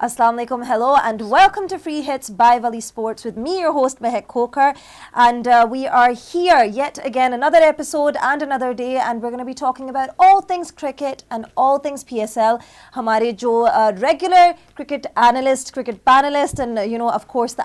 Assalamu alaikum, hello and welcome to Free Hits by Wali Sports with me, your host Mehak Khokar, and we are here yet again, another episode and another day, and we're going to be talking about all things cricket and all things PSL. Hamare jo regular cricket analyst, cricket panelist, and of course the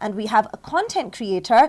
and we have a content creator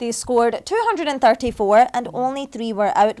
They scored 234 and only 3 were out.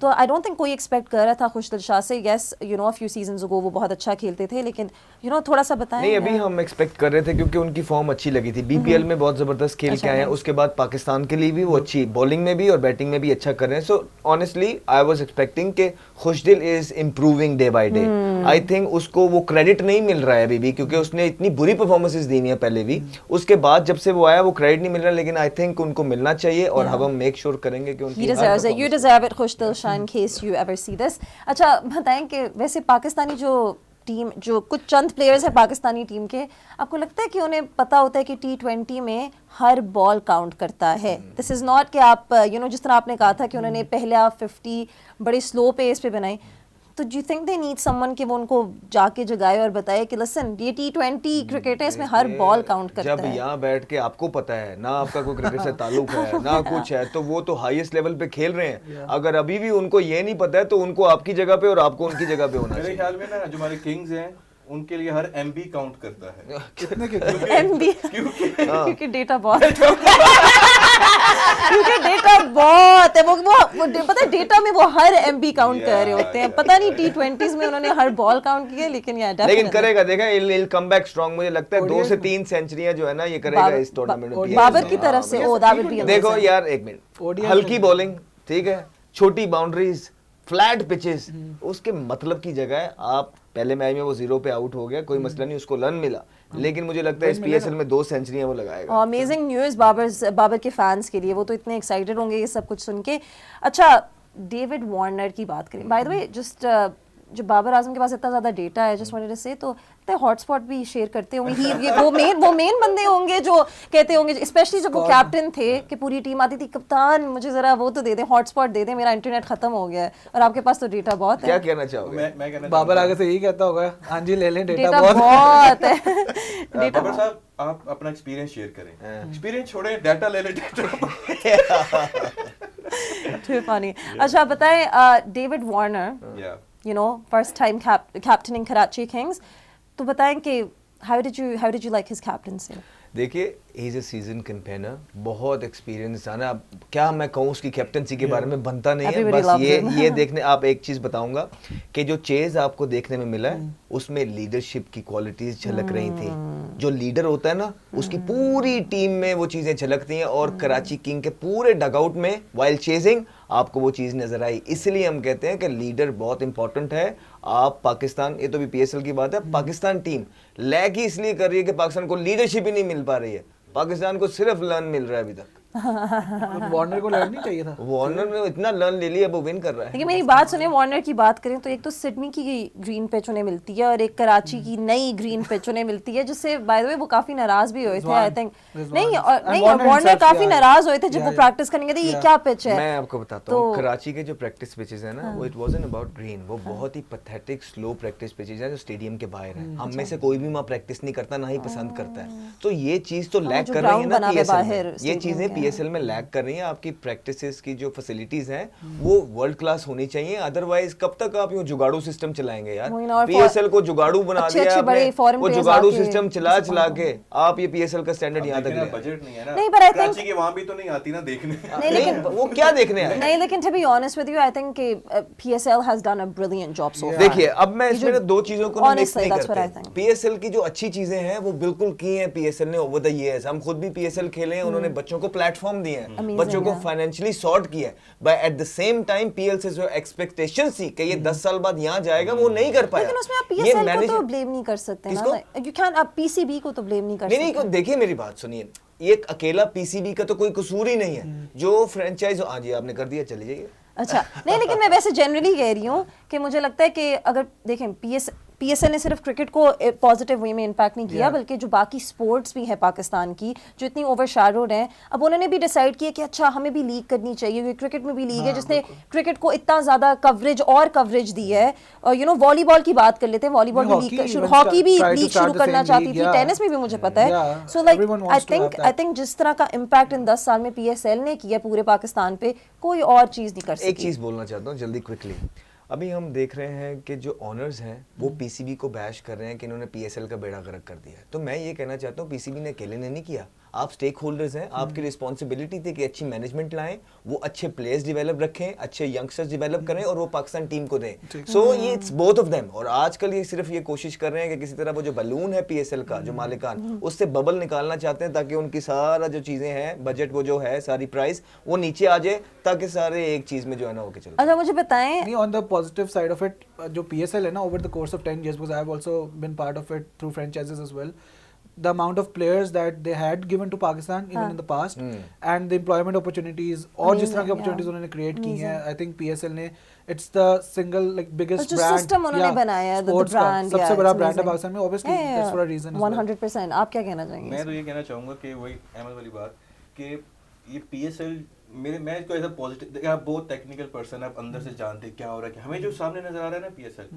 تو I don't think کوئی expect کر رہا تھا خوش دل شاہ سے. Yes you know few seasons ago وہ بہت اچھا کھیلتے تھے, لیکن یو نو تھوڑا سا بتائیں. نہیں ابھی ہم ایکسپیکٹ کر رہے تھے کیونکہ ان کی فارم اچھی لگی تھی, بی پی ایل میں بہت زبردست کھیل کے آئے ہیں, اس کے بعد پاکستان کے لیے بھی وہ اچھی بالنگ میں بھی اور بیٹنگ میں بھی اچھا کر رہے ہیں. So honestly I was expecting کہ Khushdil is improving day by day. I think اس کو وہ کریڈٹ نہیں مل رہا ہے ابھی بھی, کیونکہ اس نے اتنی بری پرفارمنسز دی ہیں پہلے بھی, اس کے بعد جب سے وہ آیا وہ کریڈٹ نہیں مل رہا, لیکن آئی تھنک ان کو ملنا چاہیے اور ہم میک شیور کریں گے کہ ان کی you deserve it خوش دل شاہ, in case you ever see this. اچھا بتائیں کہ ویسے پاکستانی جو ٹیم, جو کچھ چند پلیئرز ہیں پاکستانی ٹیم کے, آپ کو لگتا ہے کہ انہیں پتہ ہوتا ہے کہ T20 میں ہر بال کاؤنٹ کرتا ہے؟ دس از ناٹ کہ آپ یو نو جس طرح آپ نے کہا تھا کہ انہوں نے پہلا 50 بڑے سلو پیس پہ بنائی, تو do you think they need some one کہ وہ ان کو جا کے جگائے اور بتائے کہ لسن یہ T20 کرکٹ ہے, اس میں ہر بال کاؤنٹ کرتا ہے. جب یہاں بیٹھ کے آپ کو پتہ ہے نہ آپ کا کوئی کرکٹ سے تعلق ہے نہ کچھ ہے, تو وہ تو ہائیسٹ لیول پہ کھیل رہے ہیں. اگر ابھی بھی ان کو یہ نہیں پتہ ہے تو ان کو آپ کی جگہ پہ اور آپ کو ان کی جگہ پہ ہونا چاہیے. میرے خیال میں نا جو ہمارے کنگز ہیں ان کے لیے ہر ایم بی کاؤنٹ کرتا ہے. کتنے ایم بی کیونکہ ڈیٹا بہت کیونکہ ڈیٹا بہت ہے, وہ پتہ ہے ڈیٹا میں وہ ہر ایم بی کاؤنٹ کر رہے ہوتے ہیں. پتہ نہیں T20s میں انہوں نے ہر بال کاؤنٹ کی ہے, لیکن کرے گا, دیکھیں he'll come back strong. مجھے لگتا ہے 2 سے 3 سینچریاں جو ہے نا یہ کرے گا اس ٹورنامنٹ میں. بابر کی طرف سے دیکھو یار ایک منٹ, ہلکی بولنگ ٹھیک ہے, چھوٹی باؤنڈریز, فلیٹ پچز, اس کے مطلب کی جگہ ہے. آپ پہلے میچ میں وہ 0 پہ آؤٹ ہو گیا, کوئی مسئلہ نہیں, اس کو رن ملا, لیکن مجھے لگتا ہے اس پی ایس ایل میں 2 سینچریاں وہ لگائے گا. امیزنگ نیوز بابر کے فینس کے لیے, وہ تو اتنے ایکسائٹیڈ ہوں گے یہ سب کچھ سن کے. اچھا ڈیوڈ وارنر کی بات کریں, بائی دا وے جسٹ جو بابر اعظم کے پاس اتنا زیادہ ڈیٹا ہے, جسٹ وانٹڈ ٹو سے, تو ہاٹ اسپاٹ بھی شیئر کرتے ہوں گے. وہ مین بندے ہوں گے جو کہتے ہوں گے, اسپیشلی جب وہ کیپٹن تھے کہ پوری ٹیم آتی تھی, کپتان مجھے ذرا وہ تو دے دیں, ہاٹ اسپاٹ دے دیں, میرا انٹرنیٹ ختم ہو گیا ہے, اور آپ کے پاس تو ڈیٹا بہت ہے. کیا کہنا چاہو گے؟ بابر آگے سے یہی کہتا ہوگا, ہاں جی لے لیں ڈیٹا بہت ہے. بابر صاحب آپ اپنا ایکسپیرینس شیئر کریں, ایکسپیرینس چھوڑیں, ڈیٹا لے لیں. فنی. اچھا بتائیں David Warner, you know first time captaining Karachi Kings, تو بتائیں کہ how did you like his captaincy? دیکھیے ہی از اے سیزن کیمپینر, بہت ایکسپیرینس ہے نا. اب کیا میں کہوں اس کی کیپٹنسی کے بارے میں, بنتا نہیں ہے. بس یہ دیکھنے, آپ ایک چیز بتاؤں گا کہ جو چیز آپ کو دیکھنے میں ملا ہے اس میں لیڈرشپ کی کوالٹیز جھلک رہی تھیں. جو لیڈر ہوتا ہے نا اس کی پوری ٹیم میں وہ چیزیں جھلکتی ہیں, اور کراچی کنگ کے پورے ڈگ آؤٹ میں وائل چیزنگ آپ کو وہ چیز نظر آئی. اس لیے ہم کہتے ہیں کہ لیڈر بہت امپورٹنٹ ہے. آپ پاکستان, یہ تو بھی پی ایس ایل کی بات ہے, پاکستان ٹیم لیگ ہی اس لیے کر رہی ہے کہ پاکستان کو لیڈرشپ ہی نہیں مل پا رہی ہے. پاکستان کو صرف لرن مل رہا ہے ابھی تک. وارنر کو لرن نہیں چاہیے تھا, وارنر نے اتنا لرن لے لیا, وہ ون کر رہا ہے. لیکن میری بات سنیں, وارنر کی بات کریں تو ایک تو سڈنی کی گرین پچ انہیں ملتی ہے, اور ایک کراچی کی نئی گرین پچ انہیں ملتی ہے, جس سے بائی دا وے وہ کافی ناراض بھی ہوئے تھے. آئی تھنک نہیں وارنر کافی ناراض ہوئے تھے جب وہ پریکٹس کرنے گئے تھے, یہ کیا پچ ہے. میں آپ کو بتاتا ہوں, کراچی کے جو پریکٹس پچز ہیں نا, وہ اٹ وازنٹ اباؤٹ گرین, وہ بہت ہی پیتھیٹک سلو پریکٹس پچز ہیں جو اسٹیڈیم کے باہر ہیں. ہم میں سے کوئی بھی وہاں پریکٹس نہیں کرتا, نہ ہی پسند کرتا ہے. تو یہ چیز تو لیک کر رہی ہے نا پی ایس ایل میں, یہ چیزیں پی ایس ایل میں لیک کر رہی ہیں. آپ کی پریکٹسز کی جو فیسلٹیز ہیں وہ ورلڈ کلاس ہونی چاہیے, ادروائز کب تک آپ یوں جگاڑو سسٹم چلائیں گے یار. پی ایس ایل کو جگاڑو بنا دیا آپ نے, وہ جگاڑو سسٹم چلا کے آپ یہ پی ایس ایل کا سٹینڈرڈ یہاں تک لے. بجٹ نہیں ہے نا, نہیں پر آئی کراچی کے وہاں بھی تو نہیں آتی نا دیکھنے. نہیں وہ کیا دیکھنے آئے. نہیں لیکن to be honest with you, I think کہ P S L has done a brilliant job so far. دیکھیے اب میں اس میں 2 چیزوں کو مکس نہیں کرتا. پی ایس ایل کی جو اچھی چیزیں ہیں وہ بالکل کی ہیں پی ایس ایل نے اوور دا ایئرز. ہم خود بھی پی ایس ایل کھیلے ہیں, انہوں نے بچوں کو پلیٹ فارم دیے ہیں, بچوں کو فائنینشلی سارٹ کیا ہے. But at the same time P L سے جو ایکسپیکٹیشن تھی کہ یہ 10 سال بعد یہاں جائے گا, وہ نہیں کر پایا. لیکن اس میں آپ پی ایس ایل کو تو بلیم نہیں کر سکتے نا, یو کین آپ پی سی بی کو تو بلیم نہیں کر سکتے. نہیں دیکھیے میری بات سنیے, یہ اکیلا پی سی بی کا تو کوئی قصور ہی نہیں ہے. جو فرینچائز, ہاں جی آپ نے کر دیا, چلے جائیے. اچھا نہیں, لیکن میں ویسے جنرلی کہہ رہی ہوں کہ مجھے لگتا ہے کہ اگر دیکھیں پی ایس ایل نے صرف کرکٹ کو پازیٹیو وے میں امپیکٹ نہیں کیا, بلکہ جو باقی سپورٹس بھی ہیں پاکستان کی جو اتنی اوور شیڈوڈ ہیں, اب انہوں نے بھی ڈیسائیڈ کیا کہ اچھا ہمیں بھی لیگ کرنی چاہیے, کیونکہ کرکٹ میں بھی لیگ ہے جس نے کرکٹ کو اتنا زیادہ کوریج دی ہے. اور یو نو والی بال کی بات کر لیتے ہیں, والی بال بھی ہاکی بھی لیگ شروع کرنا چاہتی تھی, ٹینس میں بھی مجھے پتا ہے. سو لائک آئی تھنک جس طرح کا امپیکٹ ان 10 سال میں پی ایس ایل نے کیا پورے پاکستان پہ, کوئی اور چیز نہیں کر سکتی. ایک چیز بولنا چاہتا ہوں جلدی کوئکلی, ابھی ہم دیکھ رہے ہیں کہ جو آنرز ہیں وہ پی سی بی کو بیش کر رہے ہیں کہ انہوں نے پی ایس ایل کا بیڑا غرق کر دیا ہے. تو میں یہ کہنا چاہتا ہوں پی سی بی نے اکیلے نے نہیں کیا, آپ اسٹیک ہولڈرز ہیں, آپ کی رسپانسبلٹی تھی کہ اچھی مینجمنٹ لائیں, وہ اچھے پلیئرز ڈیولپ رکھیں, اچھے ینگسٹرز ڈیولپ کریں اور وہ پاکستان ٹیم کو دیں. سو یہ اٹس بوتھ آف دیم. اور آج کل یہ صرف یہ کوشش کر رہے ہیں کہ کسی طرح وہ جو بلون ہے پی ایس ایل کا جو مالکان, اس سے ببل نکالنا چاہتے ہیں تاکہ ان کی سارا جو چیزیں ہیں بجٹ وہ جو ہے ساری پرائز وہ نیچے آ جائے تاکہ سارے ایک چیز میں جو ہے نا ہو کے چلے. اچھا مجھے بتائیں نہیں, on the positive side of it, جو PSL ہے نا, over the course of 10 years, because I have also been part of it through franchises as well, the amount of players that they had given to Pakistan even in the past and the employment opportunities اور جس طرح کی opportunities انہوں نے create کی ہیں, I think PSL نے it's the single like biggest brand, system انہوں نے بنایا ہے, the brand, سب سے بڑا brand ہے پاکستان میں, obviously that's for a reason as well. 100%. آپ کیا کہنا چاہیں گے؟ میں تو یہ کہنا چاہوں گا کہ وہی احمد والی بات کہ یہ پی ایس ایل میں اس کو ایز اے پازیٹیو, آپ بہت ٹیکنیکل پرسن, آپ اندر سے جانتے ہیں کیا ہو رہا ہے. ہمیں جو سامنے نظر آ رہا ہے نا پی ایس ایل,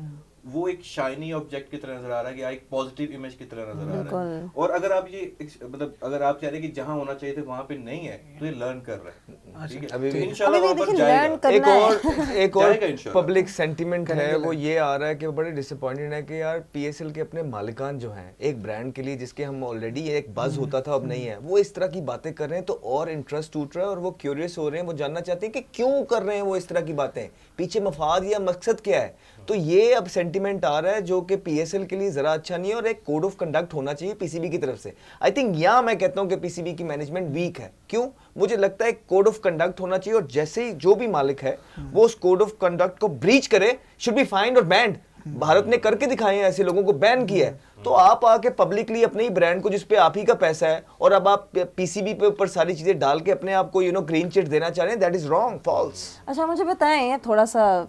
وہ ایک شائنی آبجیکٹ کی طرح نظر آ رہا ہے, کہ ایک پازیٹیو امیج کی طرح نظر آ رہا ہے. اور اگر آپ یہ مطلب اگر آپ چاہ رہے ہیں کہ جہاں ہونا چاہیے تھا وہاں پہ نہیں ہے, تو یہ لرن کر رہا ہے, ٹھیک ہے, تو انشاءاللہ وہاں پر جائے گا. ایک اور پبلک سینٹیمنٹ ہے وہ یہ آ رہا ہے کہ وہ بڑے ڈس اپوائنٹڈ ہے کہ یار پی ایس ایل کے اپنے مالکان جو ہیں ایک برانڈ کے لیے جس کے ہم آلریڈی ایک بز ہوتا تھا اب نہیں ہے, وہ اس طرح کی باتیں کر رہے ہیں تو اور انٹرسٹ ٹوٹ رہا ہے اور وہ کیوریس ہو رہے ہیں, وہ جاننا چاہتے ہیں کہ کیوں کر رہے ہیں وہ اس طرح کی باتیں, پیچھے مفاد یا مقصد کیا ہے. تو یہ اب سینٹیمنٹ آ رہا ہے جو کہ پی ایس ایل کے لیے ذرا اچھا نہیں ہے, اور ایک کوڈ آف کنڈکٹ ہونا چاہیے پی سی بی کی طرف سے. آئی تھنک یہاں میں کہتا ہوں کہ پی سی بی کی مینجمنٹ ویک ہے. کیوں؟ مجھے لگتا ہے ایک کوڈ آف کنڈکٹ ہونا چاہیے, اور جیسے ہی جو بھی مالک ہے وہ اس کوڈ آف کنڈکٹ کو بریچ کرے شوڈ بی فائنڈ اور بینڈ. بھارت نے کر کے دکھائے ہیں, ایسے لوگوں کو بین کیا ہے. تو آپ آ کے پبلکلی اپنے ہی برانڈ کو جس پہ آپ ہی کا پیسہ ہے, اور اب آپ پی سی بی پہ اوپر ساری چیزیں ڈال کے اپنے آپ کو گرین چٹ دینا چاہ رہے ہیں, دیٹ از رانگ, فالس. اچھا مجھے بتائیں تھوڑا سا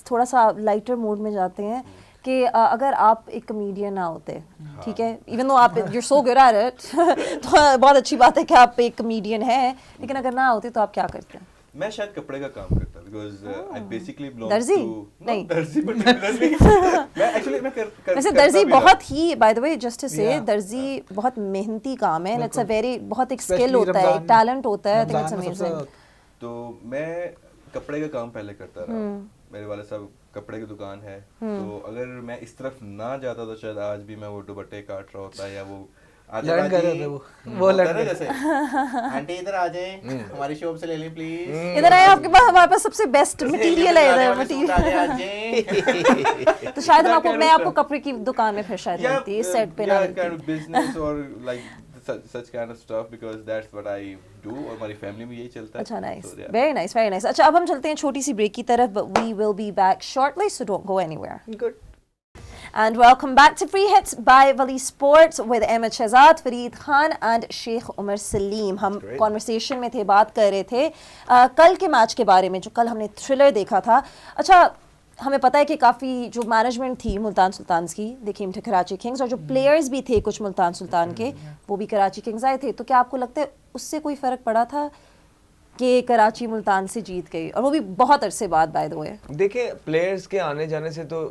تھوڑا سا لائٹر موڈ میں جاتے ہیں کہ اگر آپ ایک کمیڈین نہ ہوتے, ٹھیک ہے, ایون دو آپ you so good at it, تو بہت اچھی بات ہے کہ آپ ایک کمیڈین ہیں, لیکن اگر نہ ہوتے تو آپ کیا کرتے ہیں؟ میں شاید کپڑے کا کام کرتا, بیکاز آئی بیسیکلی بلانگ درزی ٹو نہیں درزی, میں ایکچولی میں ویسے درزی بہت ہی by the way just to say درزی بہت محنتی کام ہے, اٹس اے ویری بہت ایک اسکل ہوتا ہے, ایک ٹیلنٹ ہوتا ہے. I think it's amazing. تو میں کپڑے کا کام پہلے کرتا رہا, میرے والد صاحب کپڑے کی دکان ہے, تو اگر میں اس طرف نہ جاتا تو شاید آج بھی میں وہ دوپٹے کاٹ رہا ہوتا, یا وہ لرن کر رہے تھے وہ لرن جیسے آنٹی ادھر آ جائیں ہماری شاپ سے لے لیں پلیز, ادھر آئے, آپ کے پاس ہمارے پاس سب سے بیسٹ مٹیریل ہے ادھر مٹیریل. تو شاید میں آپ کو کپڑے کی دکان میں پھر شاید ملتی ہے سیٹ پہ نہ بزنس اور like such kind of stuff, because that's what I do, اور ہماری فیملی میں یہی چلتا ہے. اچھا, nice, very nice, very nice. اچھا اب ہم چلتے ہیں چھوٹی سی بریک کی طرف. We will be back shortly, so don't go anywhere. Good. And welcome back to Free Hits by Wali Sports with Ahmed Shahzad, Fareed Khan and Sheikh Umar Salim. ہم conversation میں تھے, بات کر رہے تھے کل کے میچ کے بارے میں جو کل ہم نے تھرلر دیکھا تھا. اچھا ہمیں پتہ ہے کہ کافی جو مینجمنٹ تھی ملتان سلطانز کی, they came to Karachi Kings, اور جو پلیئرز بھی تھے کچھ ملتان سلطان کے وہ بھی کراچی کنگز آئے تھے. تو کیا آپ کو لگتا ہے اس سے کوئی فرق پڑا تھا کہ کراچی ملتان سے جیت گئی, اور وہ بھی بہت عرصے بعد بائی دا وے؟ دیکھیں پلیئرز کے آنے جانے سے تو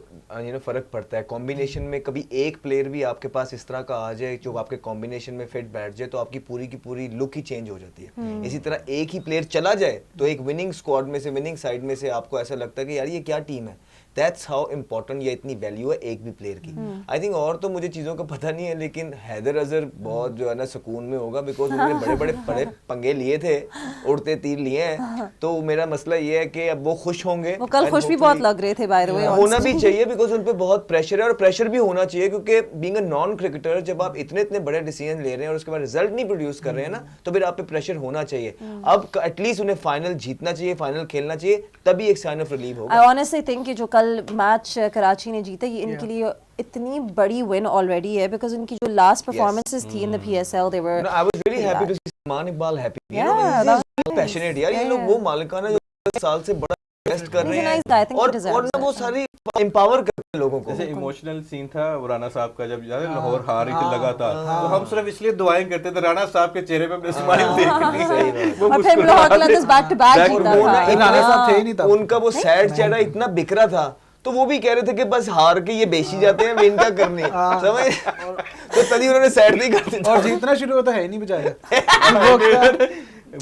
فرق پڑتا ہے. کمبینیشن میں کبھی ایک پلیئر بھی آپ کے پاس اس طرح کا آ جائے جو آپ کے کمبینیشن میں فٹ بیٹھ جائے تو آپ کی پوری لک ہی چینج ہو جاتی ہے. اسی طرح ایک ہی پلیئر چلا جائے تو ایک وننگ اسکواڈ میں سے, وننگ سائڈ میں سے آپ کو ایسا لگتا ہے کہ یار یہ کیا ٹیم ہے. دیٹس ہاؤ امپورٹنٹ یہ اتنی ویلیو ہے ایک بھی پلیئر کی. آئی تھنک اور تو مجھے چیزوں کا پتہ نہیں ہے, لیکن حیدر اظہر بہت جو ہے نا سکون میں ہوگا, بیکاز انہوں نے بڑے پنگے لیے تھے, اڑتے تیر لیے ہیں. تو میرا مسئلہ یہ ہے کہ اب وہ خوش ہوں گے. وہ کل خوش بھی بہت لگ رہے تھے بائی دا وے, ہونا بھی چاہیے بیکاز ان پہ بہت پریشر ہے, اور پریشر بھی ہونا چاہیے کیونکہ بینگ اے نان کرکٹر جب آپ اتنے بڑے ڈیسیژن لے رہے ہیں اور اس کے بعد رزلٹ نہیں پروڈیوس کر رہے ہیں نا, تو پھر آپ پہ پریشر ہونا چاہیے. اب ایٹ لیسٹ انہیں فائنل جیتنا چاہیے, فائنل کھیلنا چاہیے, تبھی ایک سائن آف ریلیف ہوگا. آئی آنیسٹلی تھنک کہ جو کل میچ کراچی نے جیتا یہ ان کے لیے اتنی بڑی ون آلریڈی ہے, بیکاز ان کی جو لاسٹ پرفارمنسز تھی in the P S L, they were I was really happy to see Salman Iqbal happy. Passionate یار, یہ لوگ وہ مالکان ہیں جو سال سے بڑا انویسٹ کر رہے ہیں اور وہ ساری امپاور کرتے ہیں لوگوں کو. جیسے ایموشنل سین تھا رانا صاحب کا جب لاہور ہار ہی لگا تھا, تو ہم صرف اس لیے دعائیں کرتے تھے رانا صاحب کے چہرے پہ اسمائل دیکھنی, اور پھر Lahore Qalandars back to back جیتا تھا. ان کا وہ سیڈ چہرہ اتنا بکھرا تھا, تو وہ بھی کہہ رہے تھے کہ بس ہار کے یہ بیچی جاتے ہیں, ون کیا کرنی, سمجھ, تو تبھی انہوں نے سیڈ نہیں کرتے. اور جیتنا شروع ہوتا ہے نہیں بچارے.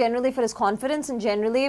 Generally for his confidence and generally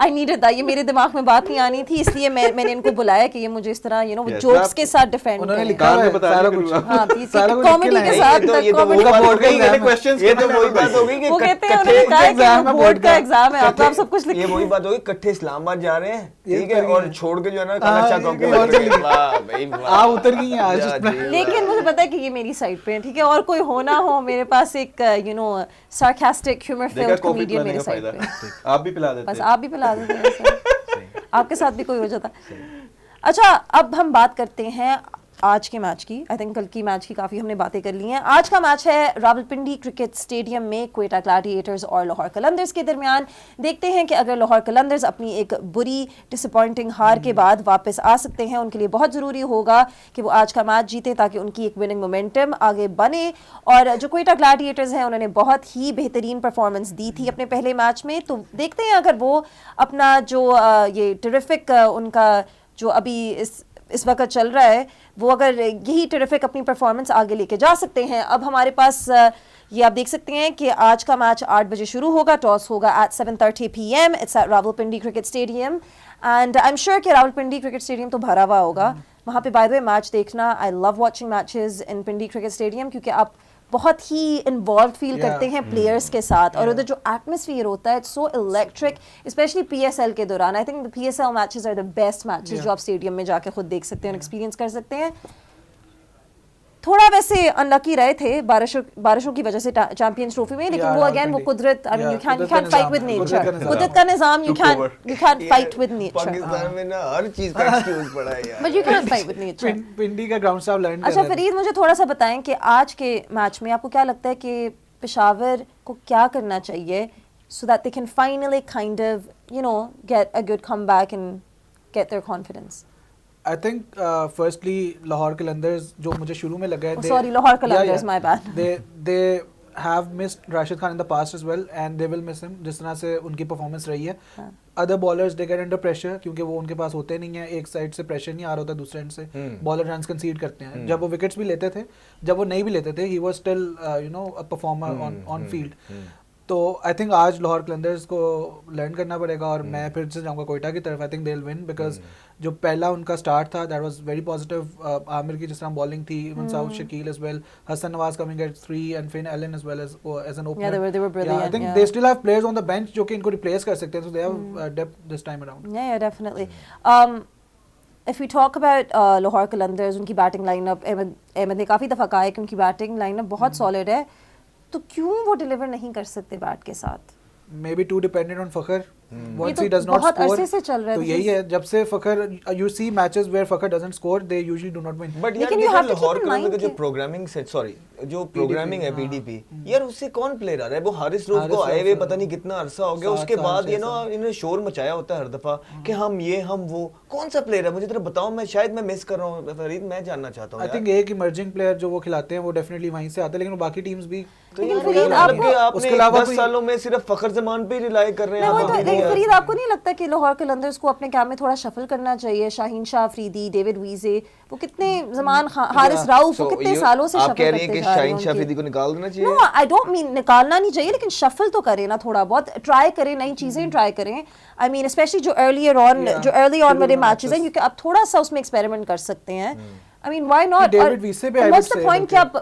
I needed that. یہ میرے دماغ میں بات نہیں آنی تھی, اس لیے میں نے ان کو بلایا کہ یہ مجھے اس طرح جوکس کے ساتھ ڈیفینڈ انہوں نے کریں. لکھا ہے سارا کچھ, ہاں سارا کچھ کامیڈی کے ساتھ یہ تو comedy وہ کا بورڈ کا questions یہ تو وہی بات ہوگی کہ وہ کہتے ہیں, انہوں نے کہا ہے کہ بورڈ کا ایگزام ہے, آپ سب کچھ لکھیں. یہ وہی بات ہوگی کٹھے اسلام آباد جا رہے ہیں, ٹھیک ہے, اور چھوڑ کے جو ہے نا کالا چاہ آپ اتر گئی ہیں آج. لیکن مجھے پتا ہے کہ یہ میری سائڈ پہ ہے, ٹھیک ہے, اور کوئی ہونا ہو میرے پاس ایک سارکاسٹک ہیومر فلڈ کامیڈین میرے سائڈ پہ. آپ بھی پلا دیتے بس آپ بھی پلا دیتے, آپ کے ساتھ بھی کوئی ہو جاتا. اچھا, اب ہم بات کرتے ہیں آج کے میچ کی. آئی تھنک کل کی میچ کی کافی ہم نے باتیں کر لی ہیں. آج کا میچ ہے راولپنڈی کرکٹ اسٹیڈیم میں کوئٹہ گلیڈیٹرز اور لاہور قلندرز کے درمیان. دیکھتے ہیں کہ اگر لاہور قلندرز اپنی ایک بری ڈس اپوائنٹنگ ہار کے بعد واپس آ سکتے ہیں, ان کے لیے بہت ضروری ہوگا کہ وہ آج کا میچ جیتے تاکہ ان کی ایک وننگ مومنٹم آگے بنے. اور جو کوئٹہ گلیڈیٹرز ہیں انہوں نے بہت ہی بہترین پرفارمنس دی تھی اپنے پہلے میچ میں, تو دیکھتے ہیں اگر وہ اپنا جو یہ ٹیریفک ان کا جو ابھی اس وقت چل رہا ہے, وہ اگر یہی ٹیریفک اپنی پرفارمنس آگے لے کے جا سکتے ہیں. اب ہمارے پاس یہ آپ دیکھ سکتے ہیں کہ آج کا میچ 8 بجے شروع ہوگا, ٹاس ہوگا at 7:30 PM. It's at Rawalpindi cricket stadium and I am sure کہ راولپنڈی کرکٹ اسٹیڈیم تو بھرا ہوا ہوگا وہاں پہ. بائی دا وے میچ دیکھنا, I love watching matches in Pindi cricket stadium, کیونکہ آپ بہت ہی انوالوڈ فیل کرتے ہیں پلیئرس کے ساتھ, اور ادھر جو ایٹماسفیئر ہوتا ہے it's so electric, especially PSL کے دوران. I think PSL matches are the best matches جو آپ اسٹیڈیم میں جا کے خود دیکھ سکتے ہیں اور ایکسپیرینس کر سکتے ہیں. تھوڑا ویسے انلکی رہے تھے بارشوں کی وجہ سے چیمپئنز ٹرافی میں, لیکن وہ اگین وہ قدرت, I mean you can't fight with nature, قدرت کا نظام, you can't fight with nature. Pakistan میں نا ہر چیز کا ایکسکیوز پڑا ہے یار, But you can't fight with nature. Pindi کا گراؤنڈ صاحب لینڈ. اچھا فرید, مجھے تھوڑا سا بتائیں کہ آج کے میچ میں آپ کو کیا لگتا ہے کہ پشاور کو کیا کرنا چاہیے so that they can finally kind of get a good comeback and get their confidence. I think firstly Lahore Qalandars جو مجھے شروع میں لگا ہے, sorry, Lahore Qalandars, my bad. they have missed Rashid Khan in the past as well and they will miss him, جس طرح سے ان کی پرفارمنس رہی ہے. Other bowlers they get under pressure کیونکہ وہ ان کے پاس ہوتے نہیں ہیں, ایک سائڈ سے پریشر نہیں آ رہا ہوتا, دوسرے اینڈ سے بالر رنز کنسیڈ کرتے ہیں. جب وہ وکٹس بھی لیتے تھے, جب وہ نہیں بھی لیتے تھے, he was still a performer on field. تو آئی تھنک آج لاہور قلندرز کو لرن کرنا پڑے گا, اور میں پھر سے جاؤں گا کوئٹہ کی طرف. I think they will win because جو پہلا ان کا اسٹارٹ تھا that was very positive. Amir کی جس طرح بالنگ تھی, even Saud Shakeel as well, Hasan Nawaz coming at 3 and Finn Allen as well as an opener. Yeah, they were brilliant. I think they still have players on the bench جو کہ ان کو replace کر سکتے ہیں, so they have depth this time around. Yeah, definitely. If we talk about Lahore Qalandars, ان کی batting line up, Ahmad نے کافی دفعہ کہا ہے کہ ان کی بیٹنگ لائن اپ بہت سالڈ ہے, تو کیوں وہ ڈیلیور نہیں کر سکتے بیٹ کے ساتھ؟ Maybe too dependent on Fakhar. Once he does not score, بہت عرصے سے چل رہا ہے. تو یہی ہے, جب سے Fakhar, you see matches where Fakhar doesn't score, they usually do not win. But یار لاہور قلندرز کا جو پروگرامنگ سے, سوری, جو پروگرامنگ ہے PDP, یار اس سے کون پلیئر آ رہا ہے؟ وہ حارث روف کو آئے ہوئے پتہ نہیں کتنا عرصہ ہو گیا, اس کے بعد انہوں نے شور مچایا ہوتا ہے ہر دفعہ کہ ہم یہ ہم وہ. کون سا پلیئر ہے مجھے ذرا بتاؤ, میں شاید میں مس کر رہا ہوں فرید, میں جاننا چاہتا ہوں. I think ایک ایمرجنگ پلیئر جو وہ کھلاتے ہیں وہ ڈیفینیٹلی وہیں سے آتے ہیں, لیکن باقی ٹیمز بھی آپ نے 10 سالوں میں صرف فخر زمان پہ ریلائی کر رہے ہیں. فرید, آپ کو نہیں لگتا کہ لاہور قلندرز کو اپنے کام میں تھوڑا شفل کرنا چاہیے؟ شاہین شاہ افریدی, ڈیوڈ ویزے, وہ کتنے زمان, حارث راؤف, وہ کتنے سالوں سے شفل کرتے جا رہے ہیں. آپ کہہ رہی ہیں کہ شاہین شاہ افریدی کو نکال دینا چاہیے؟ نو, آئی ڈونٹ مین نکالنا نہیں چاہیے, لیکن شفل تو کریں نا, تھوڑا بہت ٹرائی کریں, نئی چیزیں ٹرائی کریں. آئی مین اسپیشلی جو ارلی آن والے میچز ہیں, کیونکہ آپ تھوڑا سا اس میں ایکسپیریمنٹ کر سکتے ہیں. I mean, why not? David ویسے پہ what's the point کہ آپ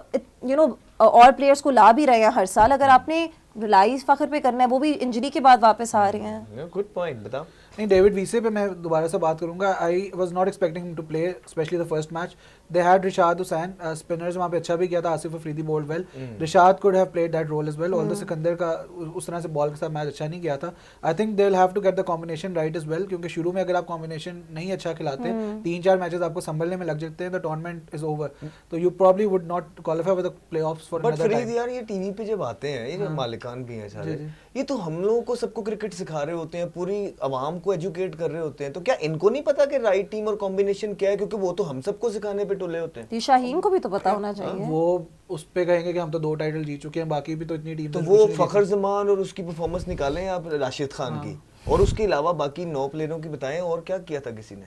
اور پلیئرس کو لا بھی رہے ہیں ہر سال, اگر آپ نے ریلائز فخر پہ کرنا ہے, وہ بھی انجری کے بعد واپس آ رہے ہیں. گڈ پوائنٹ, بتاؤ. نہیں, ڈیوڈ ویسے پہ میں دوبارہ سے بات کروں گا. I was not expecting him to play especially the first match. They had Rishad Hossain, spinners وہاں پہ اچھا بھی کیا تھا, Asif Afridi bowled well, Rishad could have played that role as well, all the Sikandar کا اس طرح سے بال کے ساتھ میچ اچھا نہیں کیا تھا. I think they will have to get the combination right as well, کیونکہ شروع میں اگر آپ کمبینیشن نہیں اچھا کھلاتے, 3-4 میچز آپ کو سنبھلنے میں لگ جاتے ہیں, دا ٹورنامنٹ از اوور, تو you probably would not qualify with the play office for another time. Farid یار, یہ ٹی وی پہ جب آتے ہیں, یہ جو مالکان بھی ہیں سارے, یہ تو ہم لوگوں کو سب کو کرکٹ سکھا رہے ہوتے ہیں, پوری عوام کو ایجوکیٹ کر رہے ہوتے ہیں, تو کیا ان کو نہیں پتا کہ رائٹ ٹیم اور کمبینیشن کیا ہے؟ کیونکہ وہ تو ہم سب کو سکھانے پہ ٹولے ہوتے ہیں. شاہین کو بھی تو پتا ہونا چاہیے. وہ اس پہ کہیں گے کہ ہم تو 2 ٹائٹل جیت چکے ہیں, باقی بھی تو اتنی ٹیم. تو وہ فخر زمان اور اس کی پرفارمنس نکالیں آپ راشد خان کی, اور اس کے علاوہ باقی 9 پلیئروں کی بتائیں, اور کیا کیا تھا کسی نے؟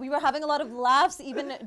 We were having a lot of laughs even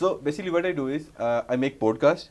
So basically what I do is I make podcast,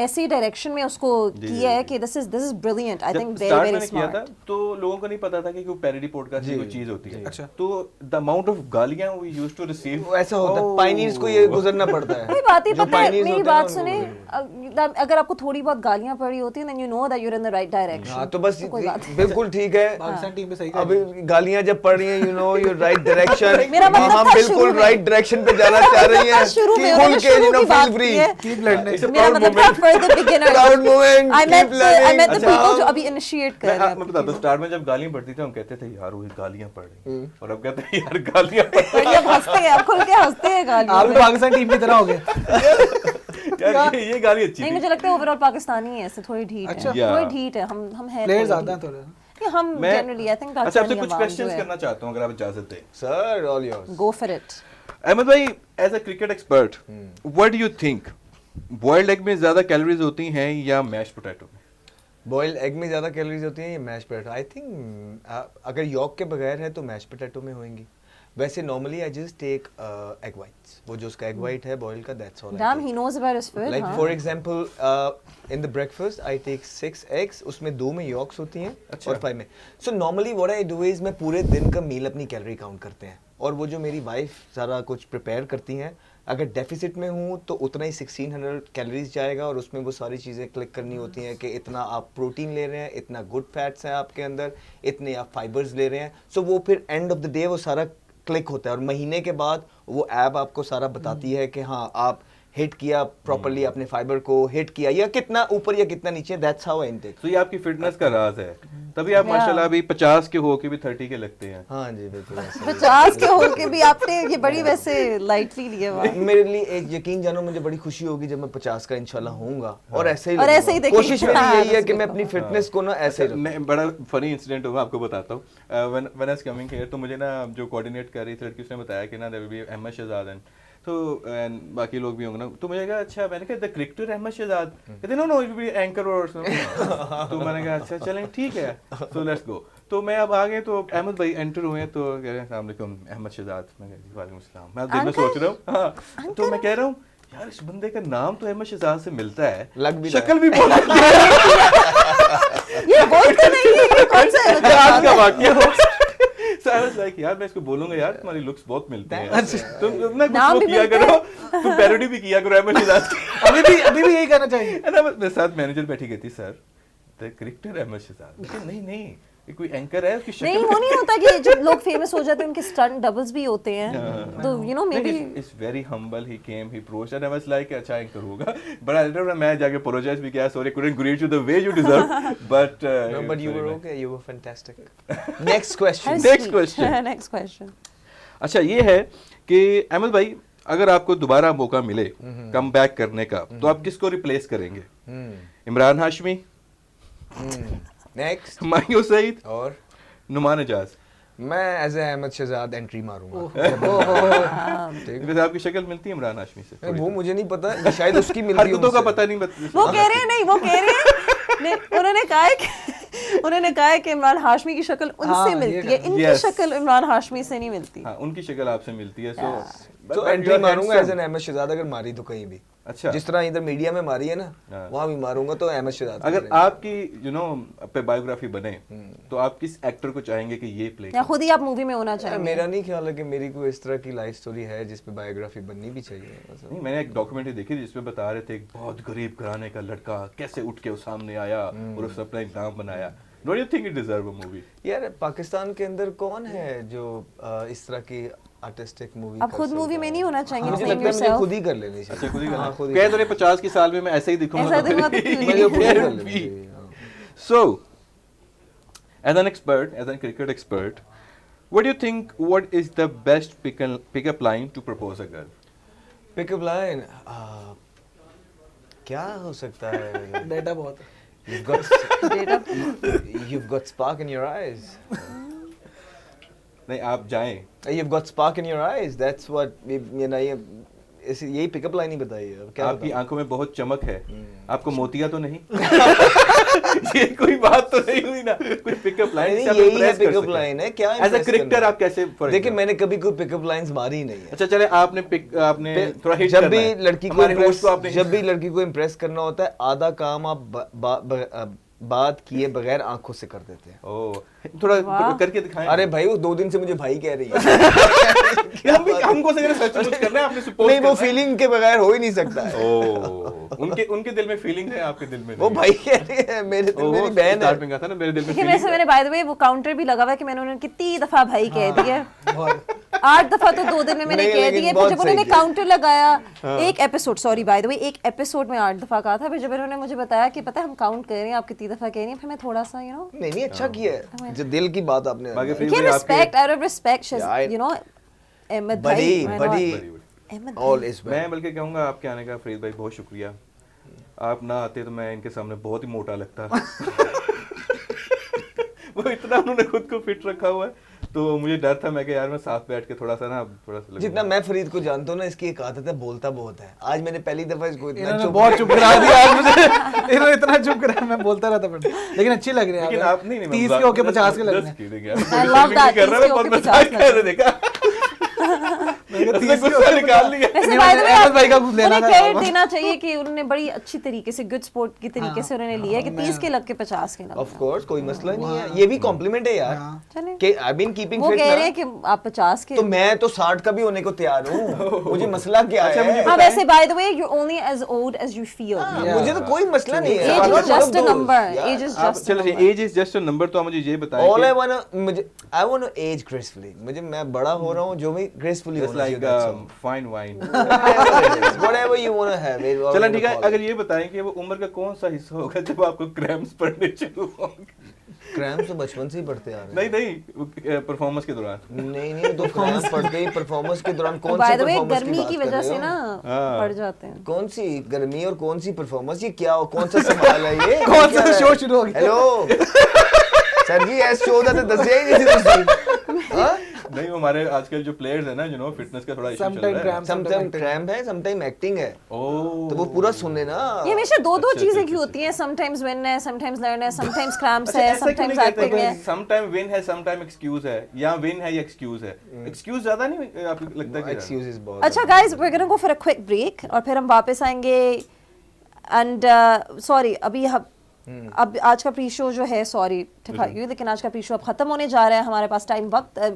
ایسی ڈائریکشن میں اس کو کیا ہے کہ this is brilliant. I think very very میں نے کیا تھا smart. تو لوگوں کو نہیں پتا تھا کہ کوئی پیروڈی پوڈ کاسٹ کوئی چیز ہوتی ہے. اچھا. تو the amount of گالیاں we used to receive ایسا ہوتا ہے پائنیئرز کو یہ گزرنا پڑتا ہے. کوئی بات ہی پتہ ہے, میری بات سنیں, اگر آپ کو تھوڑی بہت گالیاں پڑی ہوتی ہیں then you know that you're in the right direction. ہاں تو بس بالکل ٹھیک ہے. پاکستان ٹیم پہ صحیح اب گالیاں جب پڑھ رہی ہیں you know your right direction. میرا مطلب ہم تھا شروع بالکل میں right direction پہ جانا چاہ رہی ہیں. شروع میں کھل کے you know feel free. keep learning. میرا مطلب تھا for the beginners. Proud moment. I meant Keep learning. the people جو ابھی initiate کر رہے ہیں. میں بتاتا ہوں اسٹارٹ میں جب گالیاں پڑتی تھی ہم کہتے تھے یار وہ گالیاں پڑ رہی اور اب کہتے ہیں یار گالیاں پڑ بڑی اب ہنستے ہیں, اب کھل کے ہنستے ہیں گالیاں. آپ بھی پاکستان ٹیم کی طرح ہو گئے. رہی. یہ گالی اچھی نہیں تھی. مجھے لگتا ہے اوور آل پاکستانی ہے ایسے تھوڑی ڈھیٹ ہے, تھوڑی ڈھیٹ ہے, ہم ہیں پلیئر زیادہ ہیں تھوڑے. ہم جنرلی آئی تھنک اچھا آپ سے کچھ کوسچنز کرنا چاہتا ہوں اگر آپ اجازت دیں. Sir, all yours. Go for it. Ahmed بھائی as a cricket expert what do you think boiled egg میں زیادہ کیلوریز ہوتی ہیں یا میش پوٹیٹو میں؟ بوائلڈ ایگ میں زیادہ کیلوریز ہوتی ہیں یا میش پوٹیٹو؟ آئی تھنک اگر یوک کے بغیر ہے تو میش پوٹیٹو میں ہوئیں گی. ویسے normally I just take egg whites, وہ جو اس کا ایگ وائٹ ہے بوائل کا, that's all. Damn he knows about his food. Like for example in the breakfast I take 6 eggs, اس میں 2 میں یوکس ہوتی ہیں اور 5 میں. So normally what I do is میں پورے دن کا میل اپنی کیلری کاؤنٹ کرتے ہیں, اور وہ جو میری وائف سارا کچھ پریپیئر کرتی ہیں, اگر ڈیفیسٹ میں ہوں تو اتنا ہی 1600 کیلوریز جائے گا, اور اس میں وہ ساری چیزیں کلک کرنی ہوتی ہیں کہ اتنا آپ پروٹین لے رہے ہیں, اتنا گڈ فیٹس ہیں آپ کے اندر, اتنے آپ فائبرز لے رہے ہیں. سو وہ پھر اینڈ آف دا ڈے وہ سارا کلک ہوتا ہے, اور مہینے کے بعد وہ ایپ آپ کو سارا بتاتی ہے کہ ہاں آپ ہٹ کیا پراپرلی اپنے فائبر کو, ہٹ کیا یا کتنا اوپر یا کتنا نیچے. That's how I intake. تو یہ آپ کی فٹنس کا راز ہے, تبھی آپ ماشاءاللہ ابھی 50 کے ہو کے بھی 30 کے لگتے ہیں. ہاں جی بالکل. 50 کے ہو کے بھی آپ نے یہ بڑی ویسے لائٹلی لیا ہوا. میرے لیے ایک یقین جانو مجھے بڑی خوشی ہوگی جب میں 50 کا انشاءاللہ ہوں گا, اور ایسے ہی کوشش میری یہی ہے کہ میں اپنی فٹنس کو نا ایسے. میں بڑا فنی انسیڈنٹ ہوگا آپ کو بتاتا ہوں. when I was coming here تو مجھے نا جو کوآرڈینیٹ کر رہی تھی لڑکی, اس نے بتایا کہ نا there will be Ahmad Shahzad ہیں, تو باقی لوگ بھی ہوں گے نا. تو مجھے کہا اچھا, میں نے کہا دا کرکٹر احمد شہزاد, کہتے نو نو اٹ ول بی اینکر اور تو میں نے کہا اچھا چلیں ٹھیک ہے, سو لیٹس گو. تو میں اب آگے تو احمد بھائی انٹر ہوئے, تو کہہ رہے ہیں السلام علیکم احمد شہزاد. میں کہا جی وعلیکم السلام. میں دل میں سوچ رہا ہوں, ہاں تو میں کہہ رہا ہوں یار اس بندے کا نام تو احمد شہزاد سے ملتا ہے, لگ بھی شکل بھی بہت یہ بولتے نہیں ہے کہ کون سا ہے آج کا واقعہ ہو. So I was like یار میں اس کو بولوں گا یار تمہاری لکس بہت ملتے ہیں, تم نہ کچھ وہ کیا کرو, تم پیروڈی بھی کیا کرو احمد شہزاد کی. ابھی بھی یہی کہنا چاہیے. میرے ساتھ مینیجر بیٹھی گئی تھی, سر دا کرکٹر احمد شہزاد. نہیں نہیں یہ کوئی اینکر ہے, اس کی نہیں, شکل وہ نہیں ہوتا کہ جب لوگ فیمس ہو جاتے ہیں ان کے اسٹنٹ ڈبلز بھی ہوتے ہیں, تو you know maybe it's very humble. He came, he approached and I was like اچھا اینکر ہوگا, بڑا میں جا کے apologize بھی کیا, sorry couldn't greet you the way you deserve, but No, but you were okay, you were fantastic. Next question. Next question. اچھا یہ ہے کہ احمد بھائی اگر آپ کو دوبارہ موقع ملے کم بیک کرنے کا, تو آپ کس کو ریپلیس کریں گے؟ عمران ہاشمی, نیکسٹ ہمایوں سعید اور نعمان اجاز؟ میں as a Ahmed Shehzad entry ماروں گا. ویسے آپ کی شکل ملتی ہے عمران ہاشمی سے؟ وہ مجھے نہیں پتا, شاید اس کی ملتی حرکتوں کا پتہ نہیں. وہ کہہ رہے ہیں نہیں, وہ کہہ رہے ہیں انہوں نے کہا ہے کہ عمران ہاشمی کی شکل ان سے ملتی ہے, ان کی شکل عمران ہاشمی سے نہیں ملتی. ہاں ان کی شکل آپ سے ملتی ہے, تو انٹری ماروں گا ایز این احمد شہزاد. اگر ماری تو کہیں بھی, اچھا جس طرح ادھر میڈیا میں ماری ہے نا وہاں بھی ماروں گا, تو احمد شہزاد. اگر آپ کی یو نو پہ بایوگرافی بنے تو آپ کس ایکٹر کو چاہیں گے کہ یہ پلے یا خود ہی آپ مووی میں ہونا چاہیں گے؟ میرا نہیں خیال ہے کہ میری کوئی اس طرح کی لائف سٹوری ہے جس پہ بایوگرافی بننی بھی چاہیے. نہیں, میں نے ایک ڈاکومنٹری دیکھی تھی جس میں بتا رہے تھے ایک بہت غریب گھرانے کا لڑکا کیسے اٹھ کے سامنے آیا اور اس نے اپنا ایک نام بنایا. Don't you think it deserve a movie? یار پاکستان کے اندر کون ہے جو اس طرح کی آرٹسٹک مووی؟ آپ خود مووی میں نہیں ہونا چاہیں گے؟ مجھے لگتا ہے مجھے خود ہی کر لینی چاہیے. اچھا خود ہی کرنا. کہہ تو رہے 50 کی سال میں ایسے ہی دکھوں گا. مجھے خود ہی کر لینی چاہیے. So as an expert, as a cricket expert, what do you think, what is the best pick-up line to propose a girl? Pick-up line کیا ہو سکتا ہے؟ ڈیٹا بہت ہے. You've got spark in your eyes. نہیں آپ جائیں. You've got spark in your eyes. That's what you know. یہی پک اپ line ہی بتائیے آپ کی آنکھوں میں بہت چمک ہے, آپ کو موتیا تو نہیں؟ یہ کوئی بات تو نہیں ہوئی نا, کوئی پک اپ لائن. یہی ہے پک اپ لائن ہے کیا ایز اے کرکٹر آپ کیسے؟ دیکھیں میں نے کبھی کوئی پک اپ لائنز ماری نہیں ہے. اچھا چلے آپ نے تھوڑا ہٹ جب بھی لڑکی کو امپریس کرنا ہوتا ہے آدھا کام آپ بات کیے بغیر آنکھوں سے کر دیتے ہیں. تھوڑا کر کے دکھائیں. ارے بھائی وہ 2 دن سے مجھے بھائی کہہ رہی ہے. ہم کو سچ مچ کرنا ہے, آپ نے سپورٹ نہیں وہ فیلنگ کے بغیر ہو ہی نہیں سکتا ہے. ان کے دل میں فیلنگ ہے, آپ کے دل میں وہ بھائی کہہ رہی ہے میرے دل میں میری بہن ہے. میں کہا تھا نا میرے دل میں. لیکن ویسے میں نے بائی دی وے وہ کاؤنٹر بھی لگا ہوا ہے کہ میں نے انہیں کتنی دفعہ بھائی کہہ دیا, 8 دفعہ تو 2 دن میں نے کہہ دیا. پھر جب انہوں نے کاؤنٹر لگایا ایک ایپیسوڈ, سوری بائی دی وے ایک ایپیسوڈ میں 8 دفعہ کہا تھا. پھر جب انہوں نے مجھے بتایا کہ پتہ ہے ہم کاؤنٹ کر رہے ہیں آپ کتنی دفعہ کہہ رہی ہیں, پھر میں تھوڑا سا نہیں اچھا کیا ہے جو دل کی بات آپ نے respect out of respect, Ahmad بھائی. میں بلکہ کہوں گا آپ کے آنے کا فرید بھائی بہت شکریہ. آپ نہ آتے تو میں ان کے سامنے بہت ہی موٹا لگتا. وہ اتنا انہوں نے خود کو فٹ رکھا ہوا ہے, تو مجھے ڈر تھا, میں کہ یار میں ساتھ بیٹھ کے تھوڑا سا جتنا میں فرید کو جانتا ہوں نا اس کی ایک عادت ہے بولتا بہت ہے. آج میں نے پہلی دفعہ اس کو بہت چپ کرا دیا آج مجھے, انہوں نے اتنا چپ کرا میں بولتا رہتا پھر, لیکن اچھی لگ رہی ہے. لیکن آپ نہیں 30 کے ہو کے 50 کے لگ رہے ہیں. I love that, 30 کے ہو کے 50 کے لگ رہے ہیں. دینا چاہیے کہ انہوں نے بڑی اچھی طریقے سے گڈ سپورٹ کی طریقے سے انہوں نے لیا کہ 30 کے لگ کے 50 کے لگ. آف کورس کوئی مسئلہ نہیں ہے, یہ بھی کمپلیمنٹ ہے یار کہ آئی بین کیپنگ وہ فٹ. کہہ رہے ہیں کہ آپ 50 کے, تو میں تو 60 کا بھی ہونے کو تیار ہوں, مجھے مسئلہ کیا ہے. ہاں ویسے by the way you only as old as you feel. مجھے تو کوئی مسئلہ نہیں ہے. Age is just a number. Age is just a number. Age is just a number. تو مجھے یہ بتائیں all I want to age gracefully. مجھے میں بڑا ہو رہا ہوں جو بھی gracefully ہونا چاہیے. Fine wine whatever you want to have. چلیں ٹھیک ہے, اگر یہ بتائیں کہ وہ عمر کا کون سا حصہ ہوگا جب آپ کو کریمپس پڑنے شروع ہوں گے؟ کریمپس تو بچپن سے ہی پڑتے آ رہے ہیں. نہیں پرفارمنس کے دوران. نہیں تو کریمپس پڑتے ہی پرفارمنس کے دوران. کون by C the way performance گرمی کی وجہ سے نا پڑ جاتے ہیں. کون سی گرمی اور کون سی پرفارمنس, یہ کیا کون سا سوال ہے یہ؟ کون سا شو شروع ہو گیا؟ ہیلو سر جی ایس شو دا تو دسیا ہی نہیں تھی. نہیں ہمارے آج کل جو پلیئرز ہیں نا جنہوں فٹنس کا تھوڑا ایشو چل رہا ہے. سم ٹائم کریمپ ہے, سم ٹائم ایکٹنگ ہے. تو وہ پورا سننے نا. یہ ہمیشہ 2 چیزیں کیوں ہوتی ہیں, سم ٹائمز ون ہے, سم ٹائمز لرن ہے, سم ٹائمز کرامپس ہے, سم ٹائمز ایکٹنگ ہے. سم ٹائم ون ہے, سم ٹائم ایکسکیوز ہے, یا ون ہے یا ایکسکیوز ہے. ایکسکیوز زیادہ نہیں آپ کو لگتا ہے کہ ایکسکیوزز بہت. اچھا guys we are gonna go for a quick break اور پھر ہم واپس آئیں گے. اینڈ سوری اب آج کا پری شو جو ہے, سوری لیکن آج کا پری شو اب ختم ہونے جا رہا ہے. ہمارے پاس ٹائم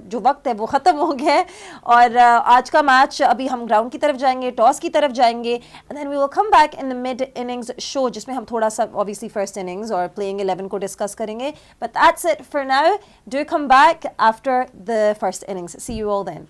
جو وقت ہے وہ ختم ہو گیا ہے. اور آج کا میچ ابھی ہم گراؤنڈ کی طرف جائیں گے, ٹاس کی طرف جائیں گے, and then we will come back in the mid innings show جس میں ہم تھوڑا سا obviously فرسٹ اننگز اور پلئنگ 11 کو ڈسکس کریں گے. But that's it for now. Do come back after the first innings. See you all then.